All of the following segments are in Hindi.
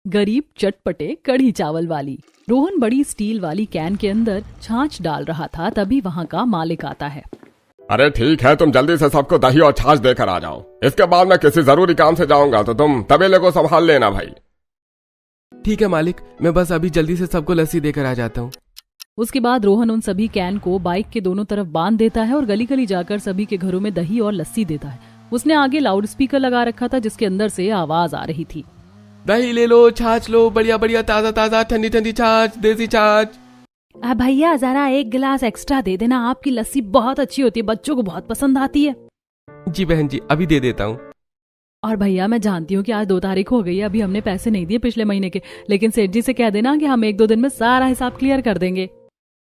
गरीब चटपटे कढ़ी चावल वाली। रोहन बड़ी स्टील वाली कैन के अंदर छाछ डाल रहा था, तभी वहाँ का मालिक आता है। अरे ठीक है, तुम जल्दी से सबको दही और छाछ देकर आ जाओ। इसके बाद मैं किसी जरूरी काम से जाऊंगा, तो तुम तबेले को संभाल लेना भाई। ठीक है मालिक, मैं बस अभी जल्दी से सबको लस्सी देकर आ जाता हूँ। उसके बाद रोहन उन सभी कैन को बाइक के दोनों तरफ बांध देता है और गली गली जाकर सभी के घरों में दही और लस्सी देता है। उसने आगे लाउड स्पीकर लगा रखा था, जिसके अंदर से आवाज आ रही थी, दही ले लो, छाछ लो, बढ़िया बढ़िया ताजा ताजा ठंडी ठंडी छाछ, देसी छाछ। भैया जरा एक गिलास एक्स्ट्रा दे देना, आपकी लस्सी बहुत अच्छी होती है, बच्चों को बहुत पसंद आती है। जी बहन जी, अभी दे देता हूँ। और भैया मैं जानती हूँ कि आज 2 तारीख हो गई है, अभी हमने पैसे नहीं दिए पिछले महीने के, लेकिन सेठ जी से कह देना कि हम 1-2 दिन में सारा हिसाब क्लियर कर देंगे।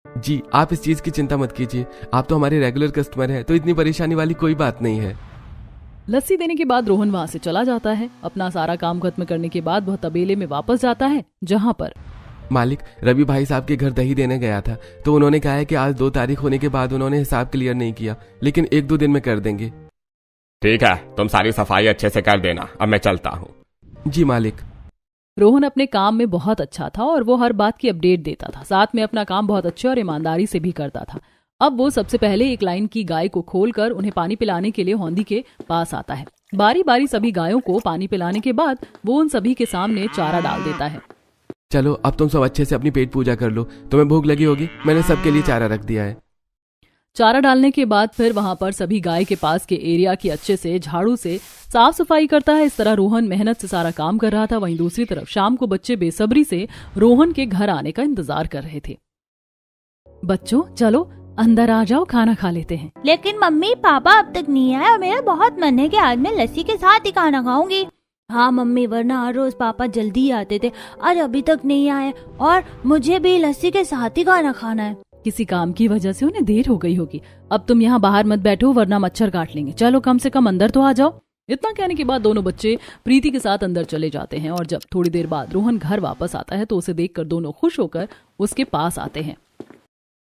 जी आप इस चीज की चिंता मत कीजिए, आप तो हमारे रेगुलर कस्टमर हैं, तो इतनी परेशानी वाली कोई बात नहीं है। लस्सी देने के बाद रोहन वहाँ से चला जाता है। अपना सारा काम खत्म करने के बाद वह तबेले में वापस जाता है, जहाँ पर मालिक रवि भाई साहब के घर दही देने गया था, तो उन्होंने कहा है कि आज 2 तारीख होने के बाद उन्होंने हिसाब क्लियर नहीं किया, लेकिन 1-2 दिन में कर देंगे। ठीक है, तुम सारी सफाई अच्छे से कर देना, अब मैं चलता हूँ। जी मालिक। रोहन अपने काम में बहुत अच्छा था और वो हर बात की अपडेट देता था, साथ में अपना काम बहुत अच्छे और ईमानदारी से भी करता था। अब वो सबसे पहले एक लाइन की गाय को खोलकर उन्हें पानी पिलाने के लिए हौंदी के पास आता है। बारी बारी सभी गायों को पानी पिलाने के बाद वो उन सभी के सामने चारा डाल देता है। चलो अब तुम सब अच्छे से अपनी पेट पूजा कर लो, तुम्हें भूख लगी होगी, मैंने सबके लिए चारा रख दिया है। चारा डालने के बाद फिर वहां पर सभी गाय के पास के एरिया की अच्छे से झाड़ू से साफ सफाई करता है। इस तरह रोहन मेहनत से सारा काम कर रहा था। वहीं दूसरी तरफ शाम को बच्चे बेसब्री से रोहन के घर आने का इंतजार कर रहे थे। बच्चों चलो अंदर आ जाओ, खाना खा लेते हैं। लेकिन मम्मी पापा अब तक नहीं आए और मेरा बहुत मन है कि आज मैं लस्सी के साथ ही खाना खाऊंगी। हाँ मम्मी, वरना हर रोज पापा जल्दी ही आते थे, आज अभी तक नहीं आए और मुझे भी लस्सी के साथ ही खाना खाना है। किसी काम की वजह से उन्हें देर हो गई होगी। अब तुम यहाँ बाहर मत बैठो वरना मच्छर काट लेंगे, चलो कम से कम अंदर तो आ जाओ। इतना कहने के बाद दोनों बच्चे प्रीति के साथ अंदर चले जाते हैं और जब थोड़ी देर बाद रोहन घर वापस आता है तो उसे देखकर दोनों खुश होकर उसके पास आते हैं।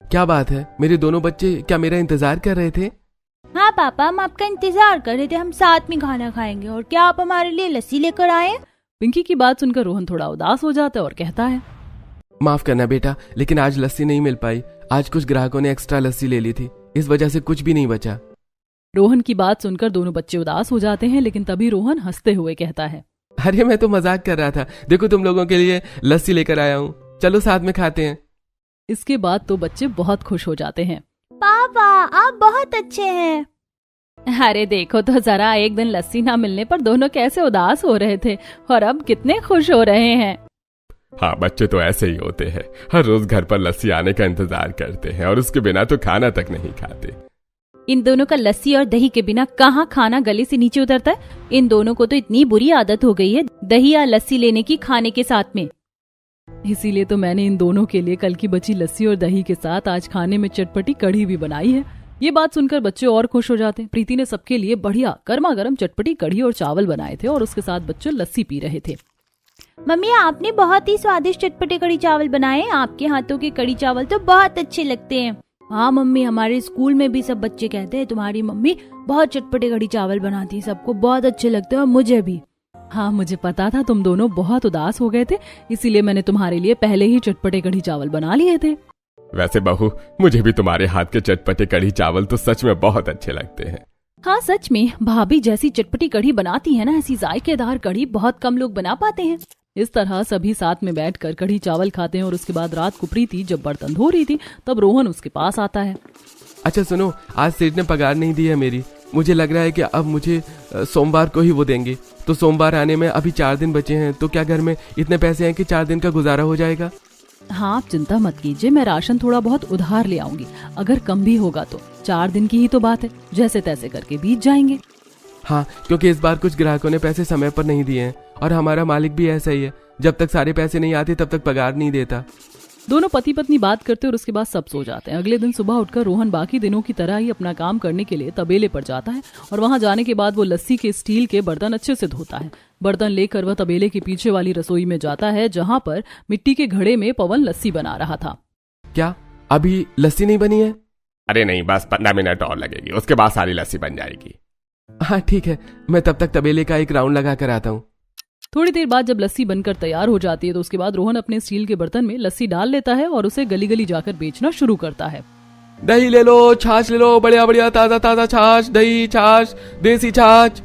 क्या बात है, मेरे दोनों बच्चे क्या मेरा इंतजार कर रहे थे? हाँ पापा, हम आपका इंतजार कर रहे थे, हम साथ में खाना खाएंगे। और क्या आप हमारे लिए लस्सी लेकर आए? पिंकी की बात सुनकर रोहन थोड़ा उदास हो जाता है और कहता है, माफ करना बेटा, लेकिन आज लस्सी नहीं मिल पाई। आज कुछ ग्राहकों ने एक्स्ट्रा लस्सी ले ली थी, इस वजह से कुछ भी नहीं बचा। रोहन की बात सुनकर दोनों बच्चे उदास हो जाते हैं, लेकिन तभी रोहन हंसते हुए कहता है, अरे मैं तो मजाक कर रहा था, देखो तुम लोगों के लिए लस्सी लेकर आया हूँ, चलो साथ में खाते हैं। इसके बाद तो बच्चे बहुत खुश हो जाते हैं। पापा आप बहुत अच्छे हैं। अरे देखो तो जरा, एक दिन लस्सी ना मिलने पर दोनों कैसे उदास हो रहे थे और अब कितने खुश हो रहे हैं। हाँ, बच्चे तो ऐसे ही होते हैं, हर रोज घर पर लस्सी आने का इंतजार करते हैं और उसके बिना तो खाना तक नहीं खाते। इन दोनों का लस्सी और दही के बिना कहाँ खाना गले से नीचे उतरता है। इन दोनों को तो इतनी बुरी आदत हो गई है दही या लस्सी लेने की खाने के साथ में। इसीलिए तो मैंने इन दोनों के लिए कल की बची लस्सी और दही के साथ आज खाने में चटपटी कढ़ी भी बनाई है। ये बात सुनकर बच्चे और खुश हो जाते हैं। प्रीति ने सबके लिए बढ़िया गर्मा गर्म चटपटी कढ़ी और चावल बनाए थे और उसके साथ बच्चे लस्सी पी रहे थे। मम्मी आपने बहुत ही स्वादिष्ट चटपटे कढ़ी चावल बनाए, आपके हाथों के कढ़ी चावल तो बहुत अच्छे लगते हैं। हाँ मम्मी, हमारे स्कूल में भी सब बच्चे कहते हैं तुम्हारी मम्मी बहुत चटपटे कढ़ी चावल बनाती है, सबको बहुत अच्छे लगते हैं और मुझे भी। हाँ मुझे पता था तुम दोनों बहुत उदास हो गए थे, इसीलिए मैंने तुम्हारे लिए पहले ही चटपटे कढ़ी चावल बना लिए थे। वैसे बहू, मुझे भी तुम्हारे हाथ के चटपटे कढ़ी चावल तो सच में बहुत अच्छे लगते हैं। हाँ सच में, भाभी जैसी चटपटी कढ़ी बनाती है ना, ऐसी जायकेदार कढ़ी बहुत कम लोग बना पाते हैं। इस तरह सभी साथ में बैठकर कढ़ी चावल खाते हैं और उसके बाद रात को प्रीति जब बर्तन धो रही थी तब रोहन उसके पास आता है। अच्छा सुनो, आज सेठ ने पगार नहीं दी है मेरी, मुझे लग रहा है कि अब मुझे सोमवार को ही वो देंगे, तो सोमवार आने में अभी 4 दिन बचे हैं, तो क्या घर में इतने पैसे हैं कि 4 दिन का गुजारा हो जाएगा? हाँ आप चिंता मत कीजिए, मैं राशन थोड़ा बहुत उधार ले आऊंगी, अगर कम भी होगा तो 4 दिन की ही तो बात है, जैसे तैसे करके बीत जाएंगे। हाँ, क्योंकि इस बार कुछ ग्राहकों ने पैसे समय पर नहीं दिए हैं और हमारा मालिक भी ऐसा ही है, जब तक सारे पैसे नहीं आते तब तक पगार नहीं देता। दोनों पति पत्नी बात करते और उसके बाद सब सो जाते हैं। अगले दिन सुबह उठकर रोहन बाकी दिनों की तरह ही अपना काम करने के लिए तबेले पर जाता है और वहां जाने के बाद वो लस्सी के स्टील के बर्तन अच्छे से धोता है। बर्तन लेकर वह तबेले के पीछे वाली रसोई में जाता है, जहाँ पर मिट्टी के घड़े में पवन लस्सी बना रहा था। क्या अभी लस्सी नहीं बनी है? अरे नहीं, बस 15 मिनट और लगेगी, उसके बाद सारी लस्सी बन जाएगी। हाँ ठीक है, मैं तब तक तबेले का एक राउंड लगा कर आता हूँ। थोड़ी देर बाद जब लस्सी बनकर तैयार हो जाती है तो उसके बाद रोहन अपने स्टील के बर्तन में लस्सी डाल लेता है और उसे गली गली जाकर बेचना शुरू करता है। दही ले लो, छाछ ले लो, बढ़िया बढ़िया ताजा ताजा छाछ, दही, छाछ, देसी छाछ।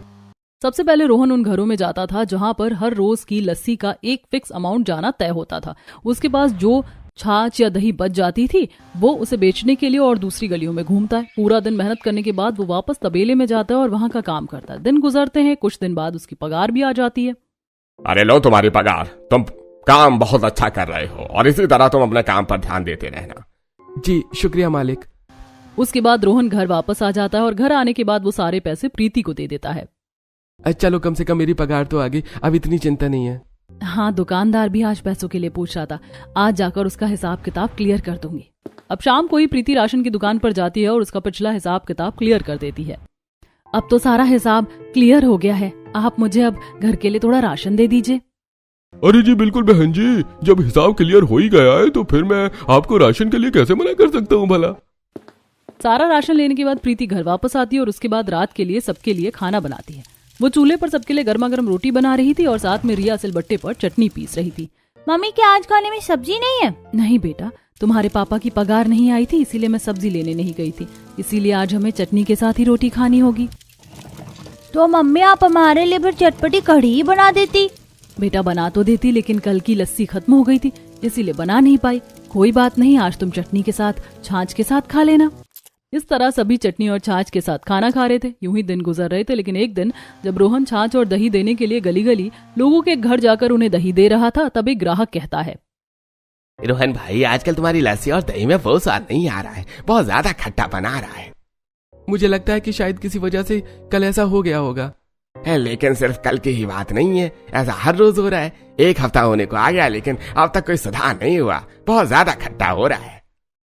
सबसे पहले रोहन उन घरों में जाता था जहां पर हर रोज की लस्सी का एक फिक्स अमाउंट जाना तय होता था। उसके पास जो छाछ या दही बच जाती थी वो उसे बेचने के लिए और दूसरी गलियों में घूमता है। पूरा दिन मेहनत करने के बाद वो वापस तबेले में जाता है और वहां का काम करता है। दिन गुजरते हैं, कुछ दिन बाद उसकी पगार भी आ जाती है। अरे लो तुम्हारी पगार, तुम काम बहुत अच्छा कर रहे हो और इसी तरह तुम अपने काम पर ध्यान देते रहना। जी शुक्रिया मालिक। उसके बाद रोहन घर वापस आ जाता है और घर आने के बाद वो सारे पैसे प्रीति को दे देता है। चलो कम से कम मेरी पगार तो आ गई, अब इतनी चिंता नहीं है। हाँ, दुकानदार भी आज पैसों के लिए पूछ रहा था, आज जाकर उसका हिसाब किताब क्लियर कर दूंगी। अब शाम को ही प्रीति राशन की दुकान पर जाती है और उसका पिछला हिसाब किताब क्लियर कर देती है। अब तो सारा हिसाब क्लियर हो गया है, आप मुझे अब घर के लिए थोड़ा राशन दे दीजिए। अरे जी बिल्कुल बहन जी, जब हिसाब क्लियर हो ही गया है तो फिर मैं आपको राशन के लिए कैसे मना कर सकता हूँ भला। सारा राशन लेने के बाद प्रीति घर वापस आती है और उसके बाद रात के लिए सबके लिए खाना बनाती है। वो चूल्हे पर सबके लिए गर्मा गर्म रोटी बना रही थी और साथ में रिया सिलबट्टे पर चटनी पीस रही थी। मम्मी क्या आज खाने में सब्जी नहीं है? नहीं बेटा, तुम्हारे पापा की पगार नहीं आई थी इसीलिए मैं सब्जी लेने नहीं गई थी, इसीलिए आज हमें चटनी के साथ ही रोटी खानी होगी। तो मम्मी आप हमारे लिए फिर चटपटी कढ़ी ही बना देती। बेटा बना तो देती, लेकिन कल की लस्सी खत्म हो गई थी इसीलिए बना नहीं पाई। कोई बात नहीं, आज तुम चटनी के साथ छाछ के साथ खा लेना। इस तरह सभी चटनी और छाछ के साथ खाना खा रहे थे। यूं ही दिन गुजर रहे थे, लेकिन एक दिन जब रोहन छाछ और दही देने के लिए गली गली लोगों के घर जाकर उन्हें दही दे रहा था, तब एक ग्राहक कहता है, रोहन भाई आजकल तुम्हारी लस्सी और दही में वो स्वाद नहीं आ रहा है, बहुत ज्यादा खट्टा बना रहा है। मुझे लगता है कि शायद किसी वजह से कल ऐसा हो गया होगा। लेकिन सिर्फ कल की ही बात नहीं है, ऐसा हर रोज हो रहा है। एक हफ्ता होने को आ गया लेकिन अब तक कोई सुधार नहीं हुआ, बहुत ज्यादा खट्टा हो रहा है।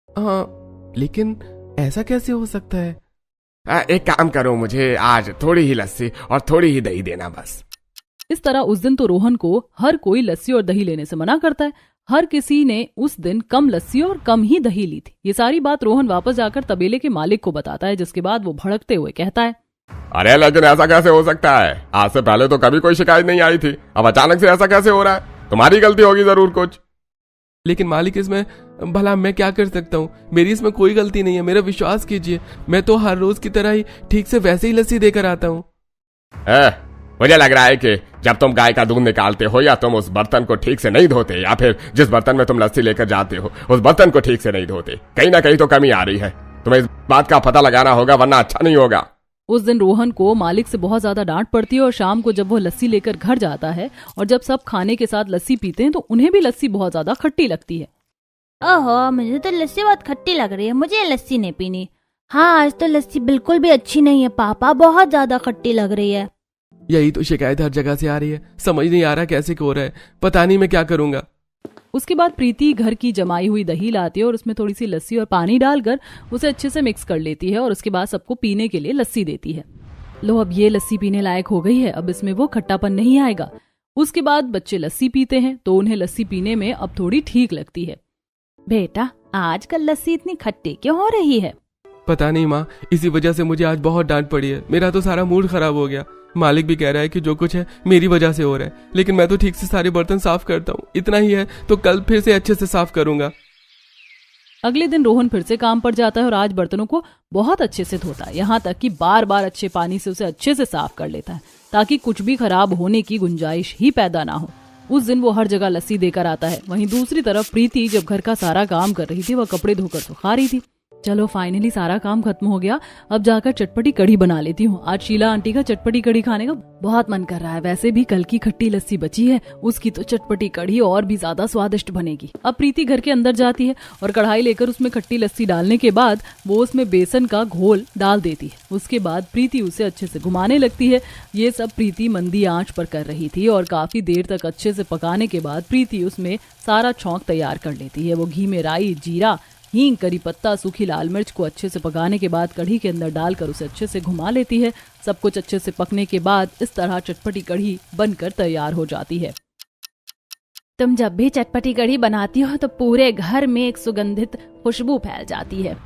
हाँ, लेकिन ऐसा कैसे हो सकता है? एक काम करो, मुझे आज थोड़ी ही लस्सी और थोड़ी ही दही देना बस। इस तरह उस दिन तो रोहन को हर कोई लस्सी और दही लेने से मना करता है। हर किसी ने उस दिन कम लस्सी और कम ही दही ली थी। ये सारी बात रोहन वापस जाकर तबेले के मालिक को बताता है, जिसके बाद वो भड़कते हुए कहता है, अरे लेकिन ऐसा कैसे हो सकता है, आज से पहले तो कभी कोई शिकायत नहीं आई थी, अब अचानक से ऐसा कैसे हो रहा है? तुम्हारी गलती होगी जरूर कुछ। लेकिन मालिक इसमें भला मैं क्या कर सकता हूँ? मेरी इसमें कोई गलती नहीं है, मेरा विश्वास कीजिए। मैं तो हर रोज की तरह ही ठीक से वैसे ही लस्सी देकर आता हूँ। मुझे लग रहा है कि जब तुम गाय का दूध निकालते हो या तुम उस बर्तन को ठीक से नहीं धोते या फिर जिस बर्तन में तुम लस्सी लेकर जाते हो उस बर्तन को ठीक से नहीं धोते, कहीं ना कहीं तो कमी आ रही है। तुम्हें इस बात का पता लगाना होगा वरना अच्छा नहीं होगा। उस दिन रोहन को मालिक से बहुत ज्यादा डांट पड़ती है और शाम को जब वो लस्सी लेकर घर जाता है और जब सब खाने के साथ लस्सी पीते हैं तो उन्हें भी लस्सी बहुत ज्यादा खट्टी लगती है। ओहो, मुझे तो लस्सी बहुत खट्टी लग रही है, मुझे लस्सी नहीं पीनी। हाँ, आज तो लस्सी बिल्कुल भी अच्छी नहीं है पापा, बहुत ज्यादा खट्टी लग रही है। यही तो शिकायत हर जगह से आ रही है, समझ नहीं आ रहा कैसे हो रहा है, पता नहीं मैं क्या करूंगा। उसके बाद प्रीति घर की जमाई हुई दही लाती है और उसमें थोड़ी सी लस्सी और पानी डालकर उसे अच्छे से मिक्स कर लेती है और उसके बाद सबको पीने के लिए लस्सी देती है। लो, अब ये लस्सी पीने लायक हो गई है, अब इसमें वो खट्टापन नहीं आएगा। उसके बाद बच्चे लस्सी पीते हैं तो उन्हें लस्सी पीने में अब थोड़ी ठीक लगती है। बेटा, आजकल लस्सी इतनी खट्टी क्यों हो रही है? पता नहीं माँ, इसी वजह से मुझे आज बहुत डांट पड़ी है। मेरा तो सारा मूड खराब हो गया। मालिक भी कह रहा है कि जो कुछ है मेरी वजह से हो रहा है, लेकिन मैं तो ठीक से सारे बर्तन साफ करता हूँ। इतना ही है तो कल फिर से अच्छे से साफ करूंगा। अगले दिन रोहन फिर से काम पर जाता है और आज बर्तनों को बहुत अच्छे से धोता है, यहाँ तक कि बार बार अच्छे पानी से उसे अच्छे से साफ कर लेता है ताकि कुछ भी खराब होने की गुंजाइश ही पैदा ना हो। उस दिन वो हर जगह लस्सी देकर आता है। वहीं दूसरी तरफ प्रीति जब घर का सारा काम कर रही थी वह कपड़े धोकर सुखा रही थी। चलो फाइनली सारा काम खत्म हो गया, अब जाकर चटपटी कढ़ी बना लेती हूँ। आज शीला आंटी का चटपटी कढ़ी खाने का बहुत मन कर रहा है। वैसे भी कल की खट्टी लस्सी बची है, उसकी तो चटपटी कढ़ी और भी ज्यादा स्वादिष्ट बनेगी। अब प्रीति घर के अंदर जाती है और कढ़ाई लेकर उसमें खट्टी लस्सी डालने के बाद वो उसमें बेसन का घोल डाल देती है। उसके बाद प्रीति उसे अच्छे से घुमाने लगती है। ये सब प्रीति मंदी आंच पर कर रही थी और काफी देर तक अच्छे से पकाने के बाद प्रीति उसमें सारा छौंक तैयार कर लेती है। वो घी में राई, जीरा, हींग, करी पत्ता, सूखी लाल मिर्च को अच्छे से पकाने के बाद कढ़ी के अंदर डालकर उसे अच्छे से घुमा लेती है। सब कुछ अच्छे से पकने के बाद इस तरह चटपटी कढ़ी बनकर तैयार हो जाती है। तुम जब भी चटपटी कढ़ी बनाती हो तो पूरे घर में एक सुगंधित खुशबू फैल जाती है।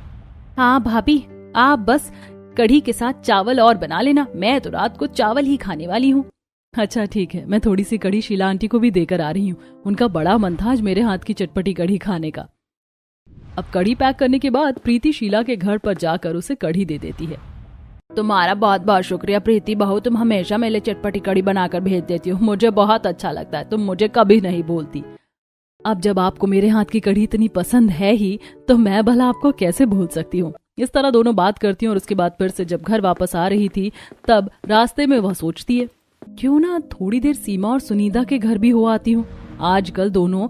हाँ भाभी, आप बस कढ़ी के साथ चावल और बना लेना, मैं तो रात को चावल ही खाने वाली हूँ। अच्छा ठीक है, मैं थोड़ी सी कढ़ी शीला आंटी को भी देकर आ रही हूँ। उनका बड़ा मन था आज मेरे हाथ की चटपटी कढ़ी खाने का। अब कढ़ी पैक करने के बाद प्रीति शीला के घर पर जाकर उसे कढ़ी दे देती है। तुम्हारा बहुत बहुत शुक्रिया प्रीति बहू, तुम हमेशा मेरे लिए चटपटी कढ़ी बनाकर भेज देती हो, मुझे बहुत अच्छा लगता है, तुम मुझे कभी नहीं बोलती। अब जब आपको मेरे हाथ की कढ़ी इतनी पसंद है ही तो मैं भला आपको कैसे भूल सकती हूँ। इस तरह दोनों बात करती हैं और उसके बाद फिर से जब घर वापस आ रही थी तब रास्ते में वह सोचती है, क्यों ना थोड़ी देर सीमा और सुनीता के घर भी हो आती हूँ। आजकल दोनों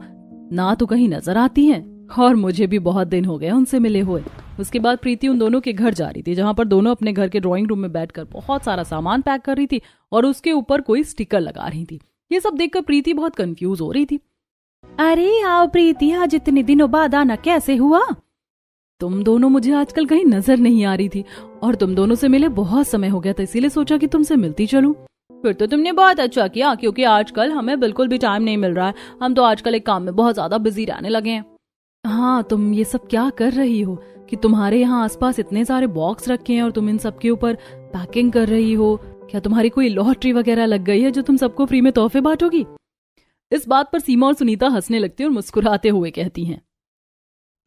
ना तो कहीं नजर आती हैं और मुझे भी बहुत दिन हो गए उनसे मिले हुए। उसके बाद प्रीति उन दोनों के घर जा रही थी जहां पर दोनों अपने घर के ड्राइंग रूम में बैठकर बहुत सारा सामान पैक कर रही थी और उसके ऊपर कोई स्टिकर लगा रही थी। ये सब देखकर प्रीति बहुत कंफ्यूज हो रही थी। अरे आओ प्रीति, आज इतने दिनों बाद आना कैसे हुआ? तुम दोनों मुझे आजकल कहीं नजर नहीं आ रही थी और तुम दोनों से मिले बहुत समय हो गया था, इसीलिए सोचा कि तुमसे मिलती चलूं। फिर तो तुमने बहुत अच्छा किया, क्योंकि आजकल हमें बिल्कुल भी टाइम नहीं मिल रहा है। हम तो आजकल एक काम में बहुत ज्यादा बिजी रहने लगे हैं। हाँ, तुम ये सब क्या कर रही हो कि तुम्हारे यहाँ आसपास इतने सारे बॉक्स रखे हैं और तुम इन सब के ऊपर पैकिंग कर रही हो? क्या तुम्हारी कोई लॉटरी वगैरह लग गई है जो तुम सबको फ्री में तोहफे बांटोगी? इस बात पर सीमा और सुनीता हंसने लगती हैं और मुस्कुराते हुए कहती हैं,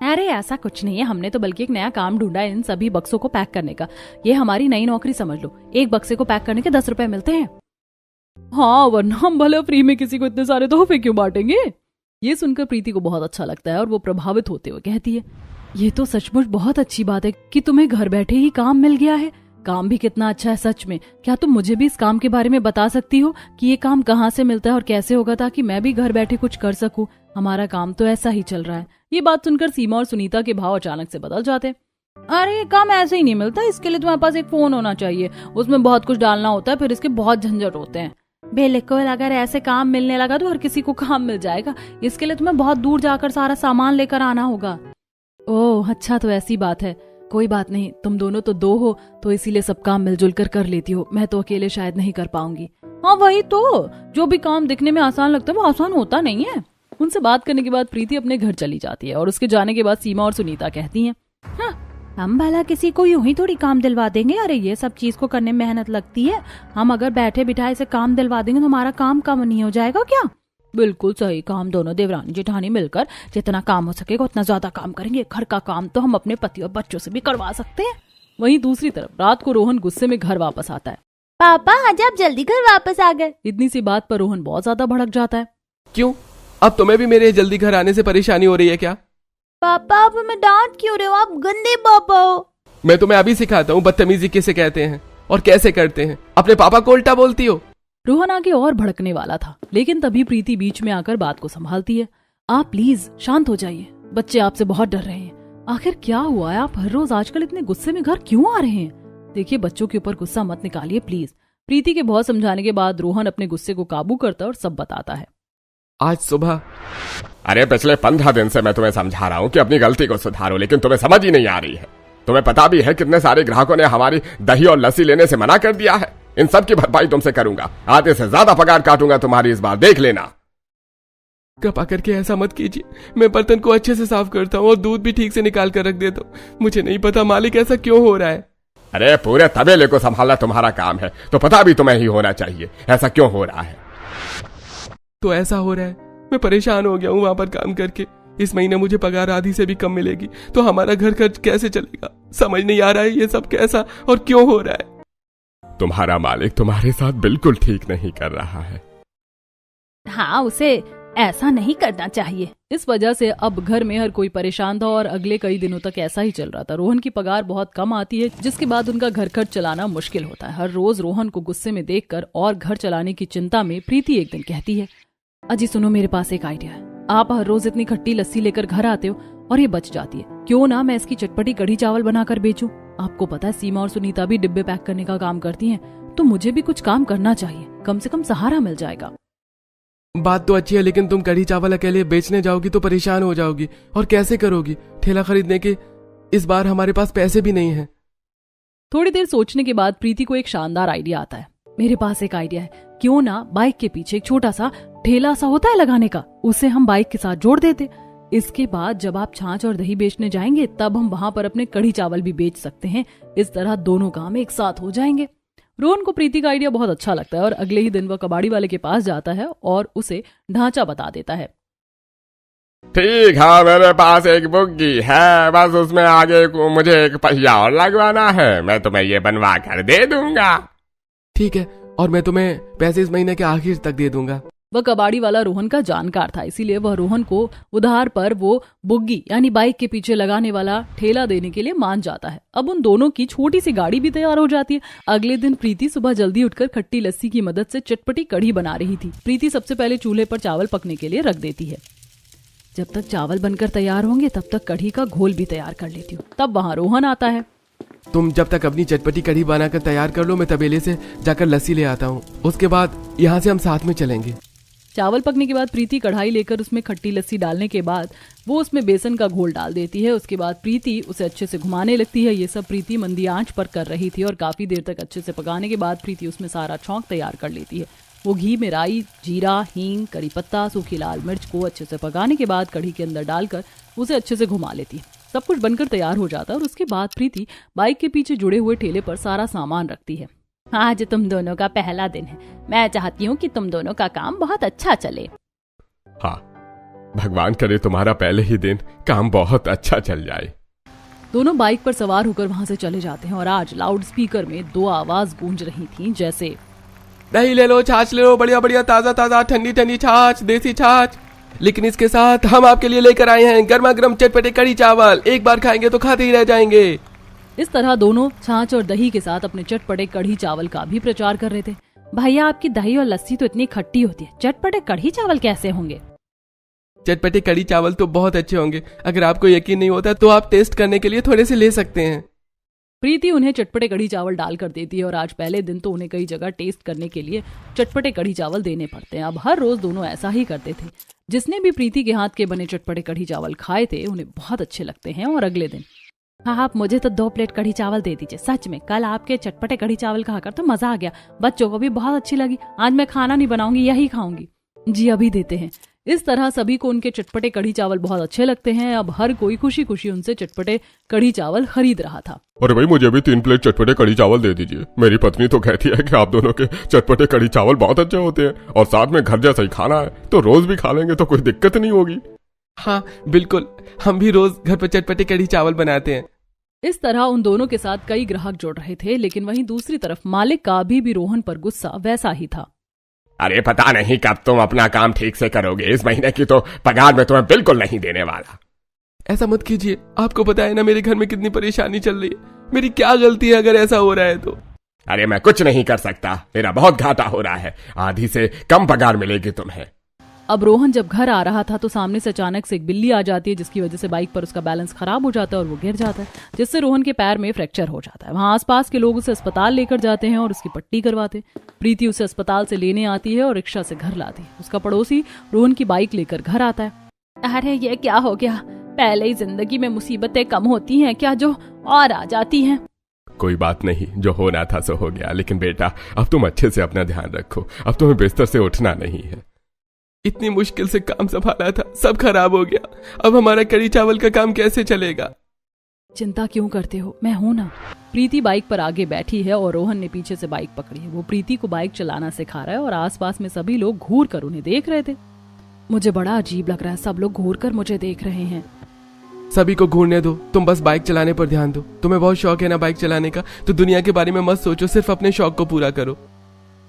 अरे ऐसा कुछ नहीं है, हमने तो बल्कि एक नया काम ढूंढा है इन सभी बक्सों को पैक करने का। ये हमारी नई नौकरी समझ लो। एक बक्से को पैक करने के 10 रुपए मिलते हैं। हाँ, वरना हम भले फ्री में किसी को इतने सारे तोहफे क्यों बांटेंगे? ये सुनकर प्रीति को बहुत अच्छा लगता है और वो प्रभावित होते हुए कहती है, ये तो सचमुच बहुत अच्छी बात है कि तुम्हें घर बैठे ही काम मिल गया है। काम भी कितना अच्छा है सच में। क्या तुम मुझे भी इस काम के बारे में बता सकती हो कि ये काम कहाँ से मिलता है और कैसे होगा, ताकि मैं भी घर बैठे कुछ कर सकूं? हमारा काम तो ऐसा ही चल रहा है। ये बात सुनकर सीमा और सुनीता के भाव अचानक से बदल जाते। अरे ये काम ऐसे ही नहीं मिलता, इसके लिए तुम्हारे पास एक फोन होना चाहिए, उसमें बहुत कुछ डालना होता है, फिर इसके बहुत झंझट होते हैं। बिल्कुल, अगर ऐसे काम मिलने लगा तो हर किसी को काम मिल जाएगा। इसके लिए तुम्हें बहुत दूर जाकर सारा सामान लेकर आना होगा। ओह अच्छा, तो ऐसी बात है। कोई बात नहीं, तुम दोनों तो दो हो तो इसीलिए सब काम मिलजुल कर लेती हो। मैं तो अकेले शायद नहीं कर पाऊंगी। हाँ वही तो, जो भी काम दिखने में आसान लगता है वो आसान होता नहीं है। उनसे बात करने के बाद प्रीति अपने घर चली जाती है और उसके जाने के बाद सीमा और सुनीता कहती हैं, हाँ, हम भला किसी को यूं ही थोड़ी काम दिलवा देंगे। अरे ये सब चीज को करने में मेहनत लगती है। हम अगर बैठे बिठाए से काम दिलवा देंगे तो हमारा काम कम नहीं हो जाएगा क्या? बिल्कुल सही। काम दोनों देवरानी जेठानी मिलकर जितना काम हो सकेगा उतना ज्यादा काम करेंगे। घर का काम तो हम अपने पति और बच्चों से भी करवा सकते हैं। वहीं दूसरी तरफ रात को रोहन गुस्से में घर वापस आता है। पापा आज आप जल्दी घर वापस आ गए। इतनी सी बात पर रोहन बहुत ज्यादा भड़क जाता है। क्यों? अब तुम्हें भी मेरे जल्दी घर आने से परेशानी हो रही है क्या? पापा आप हमें डांट क्यों रहे हो? आप गंदे पापा हो। मैं तुम्हें अभी सिखाता हूँ बदतमीजी किसे कहते हैं और कैसे करते हैं। अपने पापा को उल्टा बोलती हो। रोहन आगे और भड़कने वाला था, लेकिन तभी प्रीति बीच में आकर बात को संभालती है। आप प्लीज शांत हो जाइए, बच्चे आपसे बहुत डर रहे हैं। आखिर क्या हुआ है? आप हर रोज आजकल इतने गुस्से में घर क्यों आ रहे हैं? देखिए, बच्चों के ऊपर गुस्सा मत निकालिए प्लीज। प्रीति के बहुत समझाने के बाद रोहन अपने गुस्से को काबू करता और सब बताता है। आज सुबह, अरे पिछले 15 दिन से मैं तुम्हें समझा रहा हूँ कि अपनी गलती को सुधारो, लेकिन तुम्हें समझ ही नहीं आ रही है। तुम्हें पता भी है कितने सारे ग्राहकों ने हमारी दही और लस्सी लेने से मना कर दिया है। इन सब की भरपाई तुमसे करूंगा। आधे से ज्यादा पगार काटूंगा तुम्हारी, इस बार देख लेना। कृपा करके ऐसा मत कीजिए। मैं बर्तन को अच्छे से साफ करता हूँ और दूध भी ठीक से निकाल कर रख देता हूँ। मुझे नहीं पता मालिक ऐसा क्यों हो रहा है। अरे पूरे तबेले को संभालना तुम्हारा काम है, तो पता भी तुम्हें ही होना चाहिए ऐसा क्यों हो रहा है। तो ऐसा हो रहा है, मैं परेशान हो गया हूँ वहां पर काम करके। इस महीने मुझे पगार आधी से भी कम मिलेगी, तो हमारा घर खर्च कैसे चलेगा? समझ नहीं आ रहा है ये सब कैसा और क्यों हो रहा है। तुम्हारा मालिक तुम्हारे साथ बिल्कुल ठीक नहीं कर रहा है। हाँ, उसे ऐसा नहीं करना चाहिए। इस वजह से अब घर में हर कोई परेशान था और अगले कई दिनों तक ऐसा ही चल रहा था। रोहन की पगार बहुत कम आती है, जिसके बाद उनका घर खर्च चलाना मुश्किल होता है। हर रोज रोहन को गुस्से में देखकर और घर चलाने की चिंता में प्रीति एक दिन कहती है, अजी सुनो, मेरे पास एक आइडिया है। आप हर रोज इतनी खट्टी लस्सी लेकर घर आते हो और ये बच जाती है, क्यों ना मैं इसकी चटपटी कढ़ी चावल बनाकर बेचूं? आपको पता है सीमा और सुनीता भी डिब्बे पैक करने का काम करती हैं, तो मुझे भी कुछ काम करना चाहिए, कम से कम सहारा मिल जाएगा। बात तो अच्छी है, लेकिन तुम कढ़ी चावल अकेले बेचने जाओगी तो परेशान हो जाओगी। और कैसे करोगी? ठेला खरीदने के इस बार हमारे पास पैसे भी नहीं हैं। थोड़ी देर सोचने के बाद प्रीति को एक शानदार आइडिया आता है। मेरे पास एक आइडिया है, क्यों ना बाइक के पीछे एक छोटा सा ठेला सा होता है लगाने का, उसे हम बाइक के साथ जोड़ देते। इसके बाद जब आप छाछ और दही बेचने जाएंगे तब हम वहां पर अपने कढ़ी चावल भी बेच सकते हैं। इस तरह दोनों काम एक साथ हो जाएंगे। रोहन को प्रीति का आइडिया बहुत अच्छा लगता है और अगले ही दिन वह कबाड़ी वाले के पास जाता है और उसे ढांचा बता देता है। ठीक है, मेरे पास एक बुग्गी है, बस उसमें आगे को मुझे एक पहिया और लगवाना है, मैं तुम्हें ये बनवा कर दे दूंगा। ठीक है, और मैं तुम्हें पैसे इस महीने के आखिर तक दे दूंगा। वह कबाड़ी वाला रोहन का जानकार था, इसीलिए वह रोहन को उधार पर वो बुग्गी यानी बाइक के पीछे लगाने वाला ठेला देने के लिए मान जाता है। अब उन दोनों की छोटी सी गाड़ी भी तैयार हो जाती है। अगले दिन प्रीति सुबह जल्दी उठकर खट्टी लस्सी की मदद से चटपटी कढ़ी बना रही थी। प्रीति सबसे पहले चूल्हे पर चावल पकने के लिए रख देती है। जब तक चावल बनकर तैयार होंगे तब तक कढ़ी का घोल भी तैयार कर लेती हूँ। तब वहाँ रोहन आता है। तुम जब तक अपनी चटपटी कढ़ी बनाकर तैयार कर लो, मैं तबेले से जाकर लस्सी ले आता हूँ। उसके बाद यहाँ से हम साथ में चलेंगे। चावल पकने के बाद प्रीति कढ़ाई लेकर उसमें खट्टी लस्सी डालने के बाद वो उसमें बेसन का घोल डाल देती है। उसके बाद प्रीति उसे अच्छे से घुमाने लगती है। ये सब प्रीति मंदी आंच पर कर रही थी और काफी देर तक अच्छे से पकाने के बाद प्रीति उसमें सारा छौंक तैयार कर लेती है। वो घी में राई, जीरा, हींग, करी पत्ता, सूखी लाल मिर्च को अच्छे से पकाने के बाद कढ़ी के अंदर डालकर उसे अच्छे से घुमा लेती है। सब कुछ बनकर तैयार हो जाता है और उसके बाद प्रीति बाइक के पीछे जुड़े हुए ठेले पर सारा सामान रखती है। आज तुम दोनों का पहला दिन है, मैं चाहती हूँ कि तुम दोनों का काम बहुत अच्छा चले। हाँ, भगवान करे तुम्हारा पहले ही दिन काम बहुत अच्छा चल जाए। दोनों बाइक पर सवार होकर वहाँ से चले जाते हैं और आज लाउड स्पीकर में दो आवाज गूंज रही थी, जैसे दही ले लो, छाछ ले लो, बढ़िया बढ़िया ताजा ताजा ठंडी ठंडी छाछ, देसी छाछ, लेकिन इसके साथ हम आपके लिए लेकर आए हैं गर्मा गर्म चटपटे कढ़ी चावल, एक बार खाएंगे तो खाते ही रह जाएंगे। इस तरह दोनों छाछ और दही के साथ अपने चटपटे कढ़ी चावल का भी प्रचार कर रहे थे। भैया, आपकी दही और लस्सी तो इतनी खट्टी होती है, चटपटे कढ़ी चावल कैसे होंगे? चटपटे कढ़ी चावल तो बहुत अच्छे होंगे। अगर आपको यकीन नहीं होता तो आप टेस्ट करने के लिए थोड़े से ले सकते हैं। प्रीति उन्हें चटपटे कढ़ी चावल डाल कर देती है और आज पहले दिन तो उन्हें कई जगह टेस्ट करने के लिए चटपटे कढ़ी चावल देने पड़ते हैं। अब हर रोज दोनों ऐसा ही करते थे। जिसने भी प्रीति के हाथ के बने चटपटे कढ़ी चावल खाए थे उन्हें बहुत अच्छे लगते हैं। और अगले दिन, हाँ, आप मुझे तो 2 प्लेट कढ़ी चावल दे दीजिए। सच में कल आपके चटपटे कढ़ी चावल खाकर तो मजा आ गया, बच्चों को भी बहुत अच्छी लगी। आज मैं खाना नहीं बनाऊंगी, यही खाऊंगी। जी अभी देते हैं। इस तरह सभी को उनके चटपटे कढ़ी चावल बहुत अच्छे लगते हैं। अब हर कोई खुशी खुशी उनसे चटपटे कढ़ी चावल खरीद रहा था। अरे भाई, मुझे भी 3 प्लेट चटपटे कढ़ी चावल दे दीजिए। मेरी पत्नी तो कहती है कि आप दोनों के चटपटे कढ़ी चावल बहुत अच्छे होते हैं और साथ में घर जैसा ही खाना है, तो रोज भी खा लेंगे तो कोई दिक्कत नहीं होगी। हाँ बिल्कुल, हम भी रोज घर पर चटपटे कढ़ी चावल बनाते हैं। इस तरह उन दोनों के साथ कई ग्राहक जुड़ रहे थे, लेकिन वहीं दूसरी तरफ मालिक का अभी भी रोहन पर गुस्सा वैसा ही था। अरे पता नहीं कब तुम अपना काम ठीक से करोगे, इस महीने की तो पगार मैं तुम्हें बिल्कुल नहीं देने वाला। ऐसा मत कीजिए, आपको पता है ना मेरे घर में कितनी परेशानी चल रही है। मेरी क्या गलती है अगर ऐसा हो रहा है तो? अरे मैं कुछ नहीं कर सकता, मेरा बहुत घाटा हो रहा है, आधी से कम पगार मिलेगी तुम्हें। अब रोहन जब घर आ रहा था तो सामने से अचानक से एक बिल्ली आ जाती है, जिसकी वजह से बाइक पर उसका बैलेंस खराब हो जाता है और वो गिर जाता है, जिससे रोहन के पैर में फ्रैक्चर हो जाता है। वहाँ आसपास के लोग उसे अस्पताल लेकर जाते हैं और उसकी पट्टी करवाते। प्रीति उसे अस्पताल से लेने आती है और रिक्शा से घर लाती है। उसका पड़ोसी रोहन की बाइक लेकर घर आता है। अरे ये क्या हो गया? पहले ही जिंदगी में मुसीबतें कम होती हैं क्या जो और आ जाती हैं? कोई बात नहीं, जो होना था सो हो गया। लेकिन बेटा, अब तुम अच्छे से अपना ध्यान रखो, अब तुम्हें बिस्तर से उठना नहीं है। इतनी मुश्किल से काम संभाला था, सब खराब हो गया। अब हमारा कढ़ी चावल का काम कैसे चलेगा? चिंता क्यों करते हो, मैं हूं ना। प्रीति बाइक पर आगे बैठी है और रोहन ने पीछे से बाइक पकड़ी है। वो प्रीति को बाइक चलाना सिखा रहा है और आसपास में सभी लोग घूर कर उन्हें देख रहे थे। मुझे बड़ा अजीब लग रहा है, सब लोग घूर कर मुझे देख रहे हैं। सभी को घूरने दो, तुम बस बाइक चलाने पर ध्यान दो। तुम्हें बहुत शौक है ना बाइक चलाने का, तो दुनिया के बारे में मत सोचो, सिर्फ अपने शौक को पूरा करो।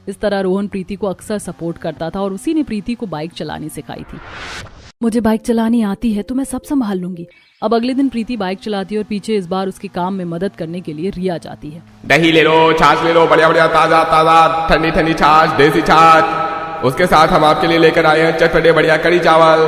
इस तरह रोहन प्रीति को अक्सर सपोर्ट करता था और उसी ने प्रीति को बाइक चलानी सिखाई थी। मुझे बाइक चलानी आती है तो मैं सब संभाल लूंगी। अब अगले दिन प्रीति बाइक चलाती है और पीछे इस बार उसके काम में मदद करने के लिए रिया जाती है। दही ले लो, छाछ ले लो, बढ़िया बढ़िया ताजा ताजा ठंडी ठंडी छाछ, देसी छाछ, उसके साथ हम आपके लिए लेकर आए हैं चटपटे बढ़िया कढ़ी चावल।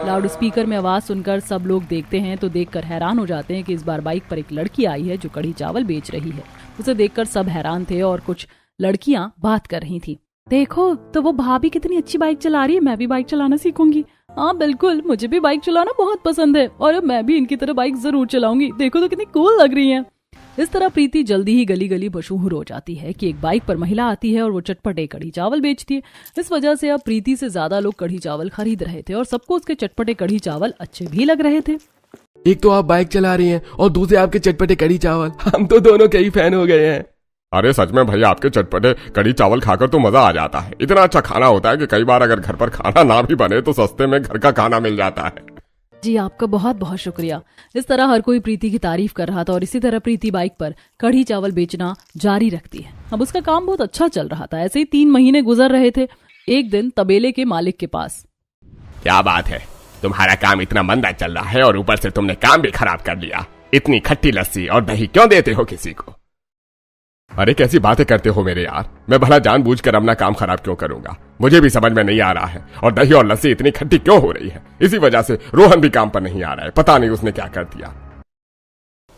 लाउड स्पीकर में आवाज सुनकर सब लोग देखते हैं तो देखकर हैरान हो जाते हैं कि इस बार बाइक पर एक लड़की आई है जो कढ़ी चावल बेच रही है। उसे देखकर सब हैरान थे और कुछ लड़कियां बात कर रही थी। देखो तो वो भाभी कितनी अच्छी बाइक चला रही है, मैं भी बाइक चलाना सीखूंगी। हाँ बिल्कुल, मुझे भी बाइक चलाना बहुत पसंद है और अब मैं भी इनकी तरह बाइक जरूर चलाऊंगी। देखो तो कितनी कूल लग रही है। इस तरह प्रीति जल्दी ही गली गली मशहूर हो जाती है कि एक बाइक पर महिला आती है और वो चटपटे कढ़ी चावल बेचती है। इस वजह से अब प्रीति से ज्यादा लोग कढ़ी चावल खरीद रहे थे और सबको उसके चटपटे कढ़ी चावल अच्छे भी लग रहे थे। एक तो आप बाइक चला रही हैं और दूसरे आपके चटपटे कढ़ी चावल, हम तो दोनों के ही फैन हो गए हैं। अरे सच में भैया, आपके चटपटे कड़ी चावल खाकर तो मजा आ जाता है। इतना अच्छा खाना होता है कि कई बार अगर घर पर खाना ना भी बने तो सस्ते में घर का खाना मिल जाता है। जी आपका बहुत बहुत शुक्रिया। इस तरह हर कोई प्रीति की तारीफ कर रहा था और इसी तरह प्रीति बाइक पर कढ़ी चावल बेचना जारी रखती है। अब उसका काम बहुत अच्छा चल रहा था। ऐसे ही 3 महीने गुजर रहे थे। एक दिन तबेले के मालिक के पास, क्या बात है, तुम्हारा काम इतना मंदा चल रहा है और ऊपर से तुमने काम भी खराब कर लिया। इतनी खट्टी लस्सी और दही क्यों देते हो किसी को? अरे कैसी बातें करते हो मेरे यार, मैं भला जानबूझकर अपना काम खराब क्यों करूंगा? मुझे भी समझ में नहीं आ रहा है। और दही और लस्सी इतनी खट्टी क्यों हो रही है? इसी वजह से रोहन भी काम पर नहीं आ रहा है। पता नहीं उसने क्या कर दिया।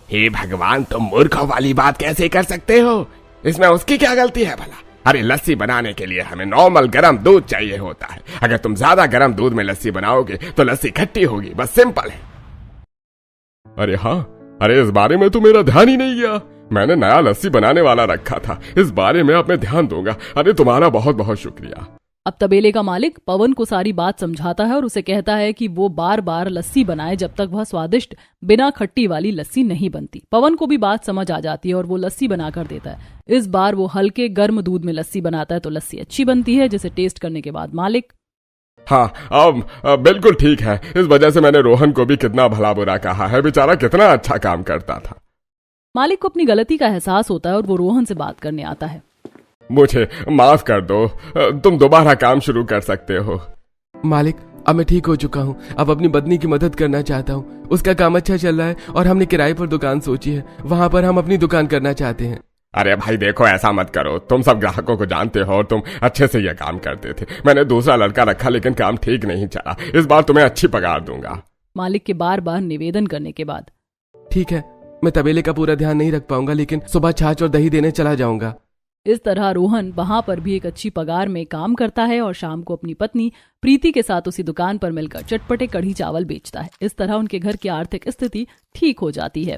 हे भगवान, तुम मूर्खों वाली बात कैसे कर सकते हो? इसमें उसकी क्या गलती है भला? अरे लस्सी बनाने के लिए हमें नॉर्मल गर्म दूध चाहिए होता है। अगर तुम ज्यादा गर्म दूध में लस्सी बनाओगे तो लस्सी खट्टी होगी, बस सिंपल है। अरे हाँ, अरे इस बारे में तो मेरा ध्यान ही नहीं गया। मैंने नया लस्सी बनाने वाला रखा था। इस बारे में अब मैं ध्यान दूंगा। अरे तुम्हारा बहुत बहुत शुक्रिया। अब तबेले का मालिक पवन को सारी बात समझाता है और उसे कहता है कि वो बार बार लस्सी बनाए जब तक वह स्वादिष्ट बिना खट्टी वाली लस्सी नहीं बनती। पवन को भी बात समझ आ जाती है और वो लस्सी बनाकर देता है। इस बार वो हल्के गर्म दूध में लस्सी बनाता है तो लस्सी अच्छी बनती है, जिसे टेस्ट करने के बाद मालिक, हाँ अब बिल्कुल ठीक है। इस वजह से मैंने रोहन को भी कितना भला बुरा कहा है। बेचारा कितना अच्छा काम करता था। मालिक को अपनी गलती का एहसास होता है और वो रोहन से बात करने आता है। मुझे माफ कर दो, तुम दोबारा काम शुरू कर सकते हो। मालिक, अब मैं ठीक हो चुका हूँ। अब अपनी पत्नी की मदद करना चाहता हूँ। उसका काम अच्छा चल रहा है और हमने किराए पर दुकान सोची है। वहाँ पर हम अपनी दुकान करना चाहते हैं। अरे भाई देखो, ऐसा मत करो। तुम सब ग्राहकों को जानते हो और तुम अच्छे से यह काम करते थे। मैंने दूसरा लड़का रखा लेकिन काम ठीक नहीं चला। इस बार तुम्हें अच्छी पगार दूंगा। मालिक के बार बार निवेदन करने के बाद, ठीक है, मैं तबेले का पूरा ध्यान नहीं रख पाऊंगा लेकिन सुबह छाछ और दही देने चला जाऊंगा। इस तरह रोहन वहां पर भी एक अच्छी पगार में काम करता है और शाम को अपनी पत्नी प्रीति के साथ उसी दुकान पर मिलकर चटपटे कढ़ी चावल बेचता है। इस तरह उनके घर की आर्थिक स्थिति ठीक हो जाती है।